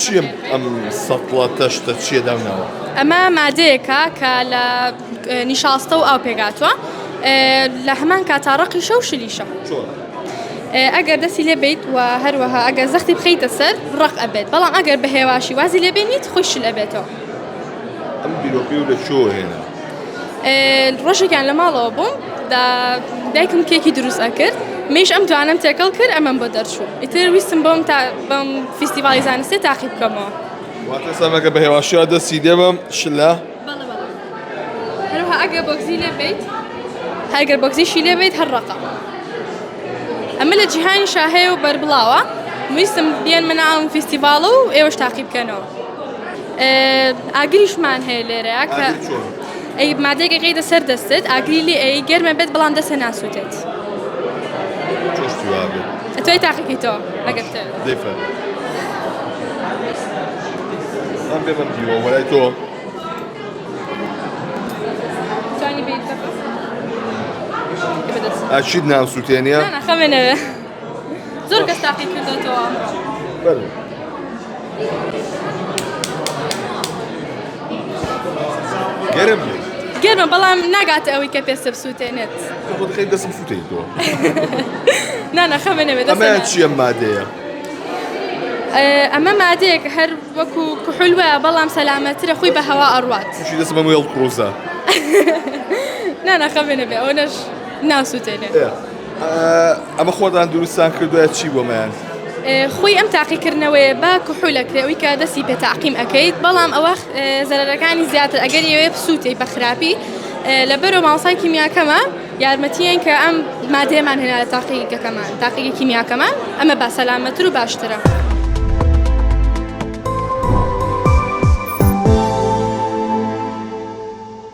چیم ئەم سەقڵە تەشتە چیە داوناوە؟ ئەمە مادەیەکە کە لە نیشاستە و ئاو پێگاتووە لە هەمان کاتاڕەقی شە و شلیشە. ئەگەر دەستی لێ بیت و هەروەها ئەگەر زەختی بخەیتە سەر ڕق ئەبێت، بەڵام ئەگەر بە هێواشی وازی لێ بێنیت خۆی شل ئەبێتەوە. ئەم بیرۆکەی و لە چۆ هێنا؟ ڕۆژێکیان لە ماڵەوە بووم دایکم کێکی دروست ئەکرد، مێش ئەم توانم تێکەڵ کرد ئەمەم بۆ دەرچوو. ئیتر ویستم بەم فیستیڤاڵی زانستی تاقی بکەمەوە. واتە سەمەکە بە هێواشیەوە دەستی دێ بەم شلە؟ هەروەها ئەگەر بۆگزی لێ بیت، هەگەر بۆگزیشی لێ بیت هەر ڕقە. ئەمە لە جیهانی شاهەیە و بەربڵاوە، ویستم بێنمە ناو فیستیڤاڵە و ئێوەش تاقی بکەنەوە. ئاگریشمان هەیە لێرەیە کە ئەی مادەیەکە قەیدە سەر دەستت، ئاگری لێ ئەی گەرمە بێت بەڵام دەستە ناسووتێت. توی تاقیکیتەوە ئەگەر دەیفەر ئەم پێ بەم دیوە وەلای تۆ توانی بیت ئاچیت ناسووتێنیە؟ خەمێنەوێ زۆر کەس تاقی کردوێتەوە بەڵێ گەرم بێت گەرمە بەڵام ناگاتە ئەوەی کە پێستە بسووتێنێت. خۆ دەخەیت دەستم سووتێنیتەوە. خەمێنەوێ ئەمە چییە مادەیە؟ ئەمە مادەیەک هەر وەکو کوحول وایە بەڵام سەلامەترە خۆی بە هەوا ئەڕوات. تووشی دەستم بەم هێڵ قڕوزە. خەمێنەوێ ئەوە نەش ناسووتێنێت. ئەمە خۆتان دروستان کردووە چی بۆمەیان؟ خۆی ئەم تاقیکردنەوەی با کوحولەکرێەوەی کە دەستی پێ تاقیم ئەەکەیت، بەڵام ئەوە زەرەرەکانی زیاتر ئەگەر ئێوێ بسووتەی بە خراپی لەبەرەوە ماوەسای کیمیاکەمە یارمەتیان کە ئەم مادەیەمان هێنا لە تاقیگەکەمان تاقیگە کیمیاکەمان ئەمە با سەلامەتر و باشترە.